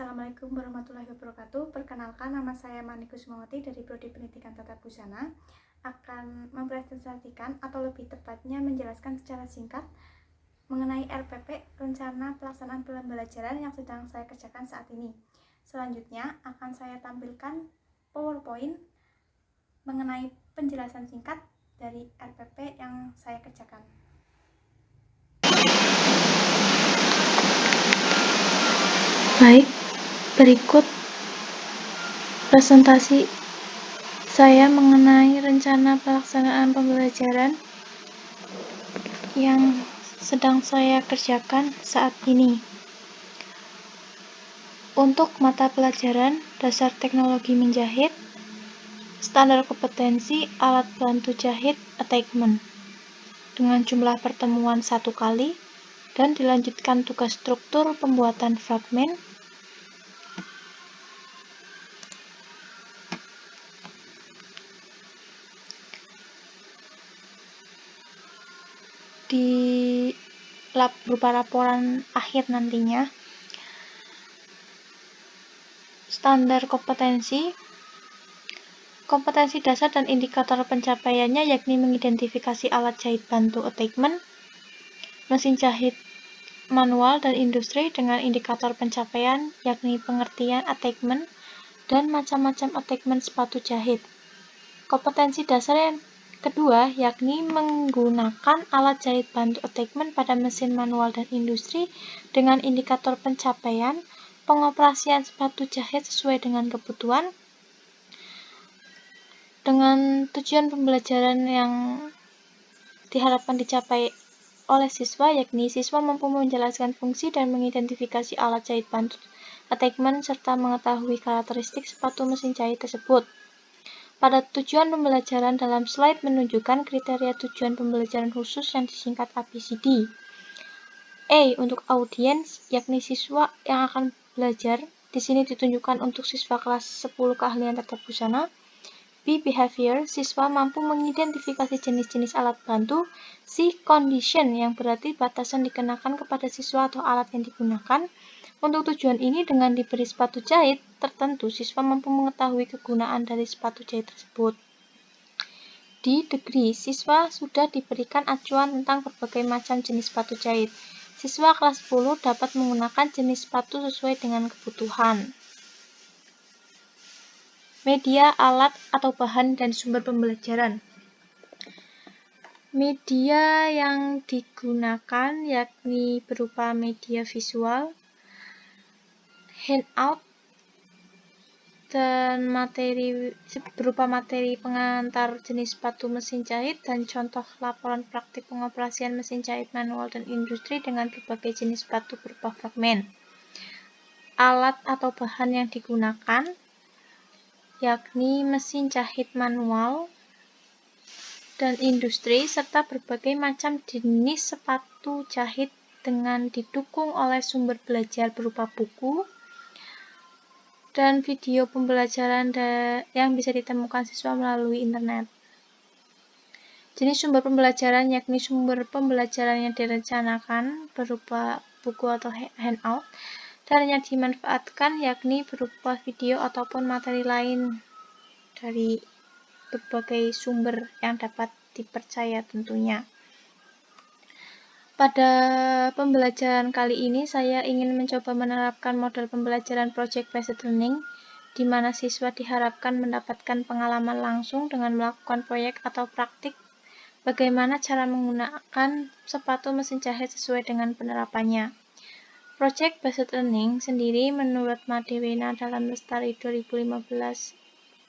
Assalamualaikum warahmatullahi wabarakatuh. Perkenalkan, nama saya Maniku Sumawati dari Prodi Pendidikan Tata Busana. Akan mempresentasikan atau lebih tepatnya menjelaskan secara singkat mengenai RPP, Rencana Pelaksanaan Pembelajaran yang sedang saya kerjakan saat ini. Selanjutnya akan saya tampilkan PowerPoint mengenai penjelasan singkat dari RPP yang saya kerjakan. Baik, berikut presentasi saya mengenai rencana pelaksanaan pembelajaran yang sedang saya kerjakan saat ini. Untuk mata pelajaran dasar teknologi menjahit, standar kompetensi alat bantu jahit attachment dengan jumlah pertemuan 1 kali dan dilanjutkan tugas struktur pembuatan fragmen. Di berupa laporan akhir nantinya. Standar kompetensi dasar dan indikator pencapaiannya yakni mengidentifikasi alat jahit bantu attachment, mesin jahit manual dan industri dengan indikator pencapaian yakni pengertian attachment dan macam-macam attachment sepatu jahit. Kompetensi dasar yang kedua yakni menggunakan alat jahit bantu attachment pada mesin manual dan industri dengan indikator pencapaian pengoperasian sepatu jahit sesuai dengan kebutuhan, dengan tujuan pembelajaran yang diharapkan dicapai oleh siswa, yakni siswa mampu menjelaskan fungsi dan mengidentifikasi alat jahit bantu attachment serta mengetahui karakteristik sepatu mesin jahit tersebut. Pada tujuan pembelajaran dalam slide menunjukkan kriteria tujuan pembelajaran khusus yang disingkat ABCD. A. Untuk audiens, yakni siswa yang akan belajar. Di sini ditunjukkan untuk siswa kelas 10 keahlian tata busana. B. Behavior, siswa mampu mengidentifikasi jenis-jenis alat bantu. C. Condition, yang berarti batasan dikenakan kepada siswa atau alat yang digunakan. Untuk tujuan ini, dengan diberi sepatu jahit tertentu, siswa mampu mengetahui kegunaan dari sepatu jahit tersebut. D. Degree, siswa sudah diberikan acuan tentang berbagai macam jenis sepatu jahit. Siswa kelas 10 dapat menggunakan jenis sepatu sesuai dengan kebutuhan. Media, alat, atau bahan dan sumber pembelajaran. Media yang digunakan yakni berupa media visual, handout, dan berupa materi pengantar jenis sepatu mesin jahit dan contoh laporan praktik pengoperasian mesin jahit manual dan industri dengan berbagai jenis sepatu berupa fragmen. Alat atau bahan yang digunakan yakni mesin jahit manual dan industri serta berbagai macam jenis sepatu jahit dengan didukung oleh sumber belajar berupa buku dan video pembelajaran yang bisa ditemukan siswa melalui internet. Jenis sumber pembelajaran yakni sumber pembelajaran yang direncanakan berupa buku atau handout dan yang dimanfaatkan yakni berupa video ataupun materi lain dari berbagai sumber yang dapat dipercaya tentunya. Pada pembelajaran kali ini, saya ingin mencoba menerapkan model pembelajaran project-based learning, di mana siswa diharapkan mendapatkan pengalaman langsung dengan melakukan proyek atau praktik bagaimana cara menggunakan sepatu mesin jahit sesuai dengan penerapannya. Project-based learning sendiri menurut Made Wena dalam Lestari 2015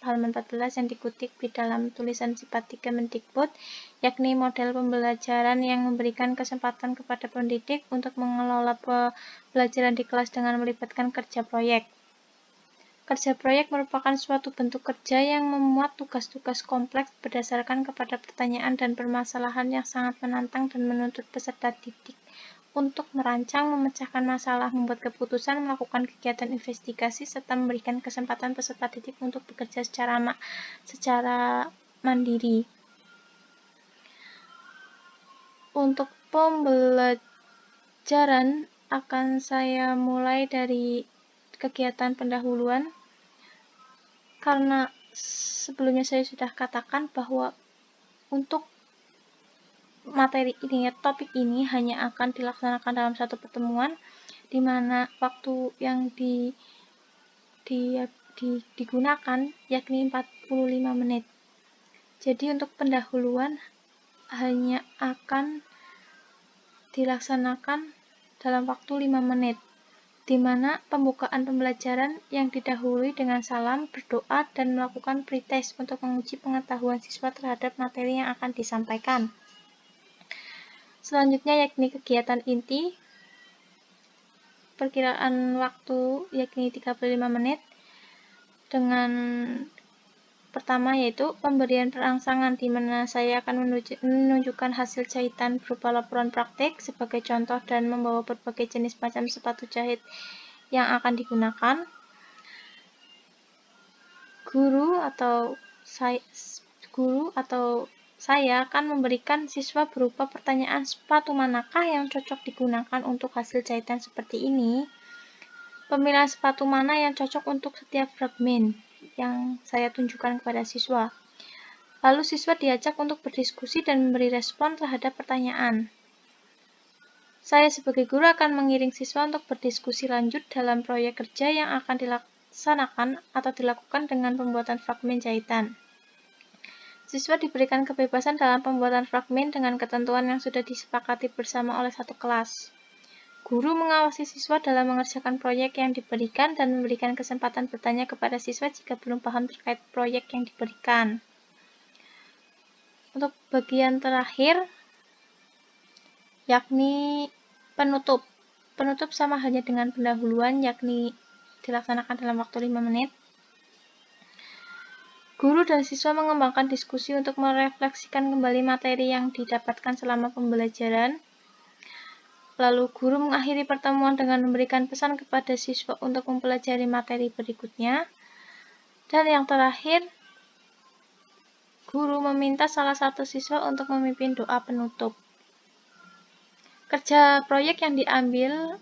halaman 14 yang dikutip di dalam tulisan Sipati Kemendikbud, yakni model pembelajaran yang memberikan kesempatan kepada pendidik untuk mengelola pembelajaran di kelas dengan melibatkan kerja proyek. Kerja proyek merupakan suatu bentuk kerja yang memuat tugas-tugas kompleks berdasarkan kepada pertanyaan dan permasalahan yang sangat menantang dan menuntut peserta didik untuk merancang, memecahkan masalah, membuat keputusan, melakukan kegiatan investigasi, serta memberikan kesempatan peserta didik untuk bekerja secara mandiri. Untuk pembelajaran akan saya mulai dari kegiatan pendahuluan, karena sebelumnya saya sudah katakan bahwa untuk materi ini, topik ini hanya akan dilaksanakan dalam satu pertemuan, di mana waktu yang digunakan yakni 45 menit. Jadi untuk pendahuluan hanya akan dilaksanakan dalam waktu 5 menit, di mana pembukaan pembelajaran yang didahului dengan salam, berdoa, dan melakukan pretest untuk menguji pengetahuan siswa terhadap materi yang akan disampaikan. Selanjutnya yakni kegiatan inti, perkiraan waktu yakni 35 menit, dengan pertama yaitu pemberian perangsangan, di mana saya akan menunjukkan hasil jahitan berupa laporan praktik sebagai contoh dan membawa berbagai jenis macam sepatu jahit yang akan digunakan. Guru atau saya akan memberikan siswa berupa pertanyaan sepatu manakah yang cocok digunakan untuk hasil jahitan seperti ini. Pemilihan sepatu mana yang cocok untuk setiap fragmen yang saya tunjukkan kepada siswa. Lalu siswa diajak untuk berdiskusi dan memberi respon terhadap pertanyaan. Saya sebagai guru akan mengiring siswa untuk berdiskusi lanjut dalam proyek kerja yang akan dilaksanakan atau dilakukan dengan pembuatan fragmen jahitan. Siswa diberikan kebebasan dalam pembuatan fragmen dengan ketentuan yang sudah disepakati bersama oleh satu kelas. Guru mengawasi siswa dalam mengerjakan proyek yang diberikan dan memberikan kesempatan bertanya kepada siswa jika belum paham terkait proyek yang diberikan. Untuk bagian terakhir, yakni penutup. Penutup sama halnya dengan pendahuluan, yakni dilaksanakan dalam waktu 5 menit. Guru dan siswa mengembangkan diskusi untuk merefleksikan kembali materi yang didapatkan selama pembelajaran. Lalu guru mengakhiri pertemuan dengan memberikan pesan kepada siswa untuk mempelajari materi berikutnya. Dan yang terakhir, guru meminta salah satu siswa untuk memimpin doa penutup. Kerja proyek yang diambil,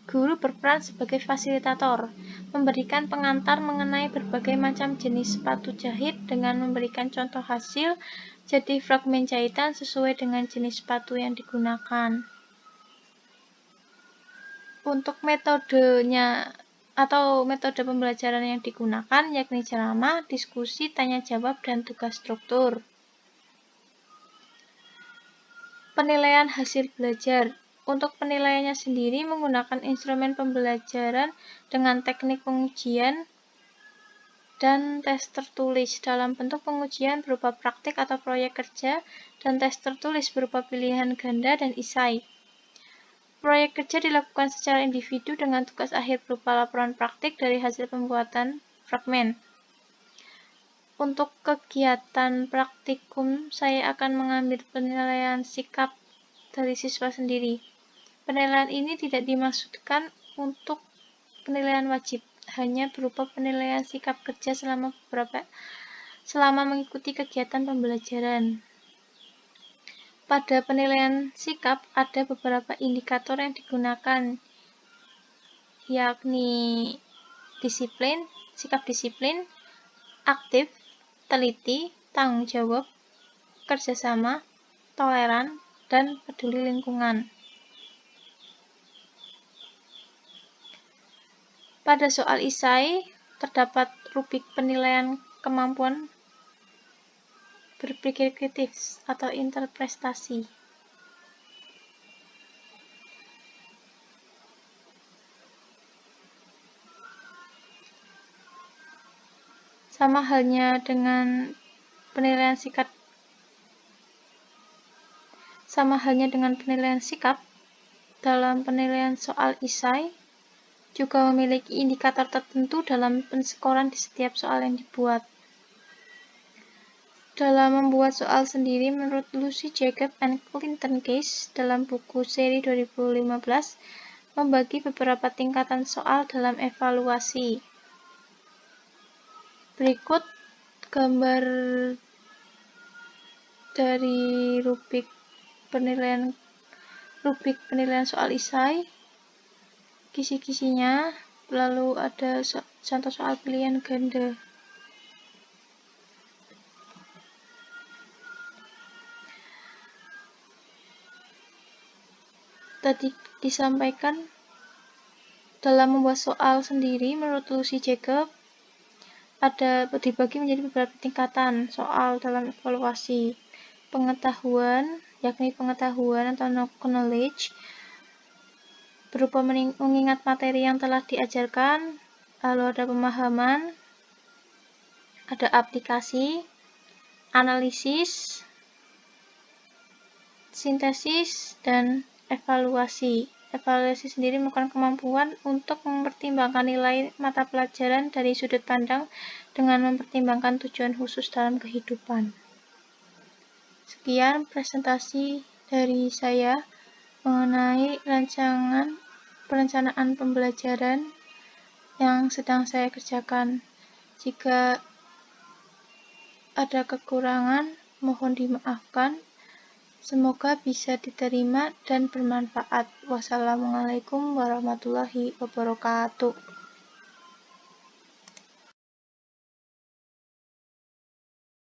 guru berperan sebagai fasilitator, memberikan pengantar mengenai berbagai macam jenis sepatu jahit dengan memberikan contoh hasil jadi fragmen jahitan sesuai dengan jenis sepatu yang digunakan. Untuk metodenya atau metode pembelajaran yang digunakan yakni ceramah, diskusi, tanya jawab, dan tugas struktur. Penilaian hasil belajar. Untuk penilaiannya sendiri menggunakan instrumen pembelajaran dengan teknik pengujian dan tes tertulis dalam bentuk pengujian berupa praktik atau proyek kerja dan tes tertulis berupa pilihan ganda dan esai. Proyek kerja dilakukan secara individu dengan tugas akhir berupa laporan praktik dari hasil pembuatan fragmen. Untuk kegiatan praktikum, saya akan mengambil penilaian sikap dari siswa sendiri. Penilaian ini tidak dimaksudkan untuk penilaian wajib, hanya berupa penilaian sikap kerja selama mengikuti kegiatan pembelajaran. Pada penilaian sikap ada beberapa indikator yang digunakan, yakni disiplin, sikap disiplin, aktif, teliti, tanggung jawab, kerjasama, toleran, dan peduli lingkungan. Pada soal esai, terdapat rubrik penilaian kemampuan berpikir kritis atau interpretasi. Sama halnya dengan penilaian sikap, dalam penilaian soal esai juga memiliki indikator tertentu dalam penskoran di setiap soal yang dibuat. Dalam membuat soal sendiri, menurut Lucy Jacob and Clinton Case dalam buku seri 2015, membagi beberapa tingkatan soal dalam evaluasi. Berikut gambar dari rubrik penilaian soal esai. Kisi-kisinya, lalu ada contoh soal pilihan ganda. Tadi disampaikan dalam membuat soal sendiri, menurut Lucy Jacob, ada dibagi menjadi beberapa tingkatan soal dalam evaluasi. Pengetahuan, yakni pengetahuan atau knowledge, berupa mengingat materi yang telah diajarkan, lalu ada pemahaman, ada aplikasi, analisis, sintesis, dan evaluasi. Evaluasi sendiri merupakan kemampuan untuk mempertimbangkan nilai mata pelajaran dari sudut pandang dengan mempertimbangkan tujuan khusus dalam kehidupan. Sekian presentasi dari saya mengenai perencanaan pembelajaran yang sedang saya kerjakan. Jika ada kekurangan, mohon dimaafkan. Semoga bisa diterima dan bermanfaat. Wassalamualaikum warahmatullahi wabarakatuh.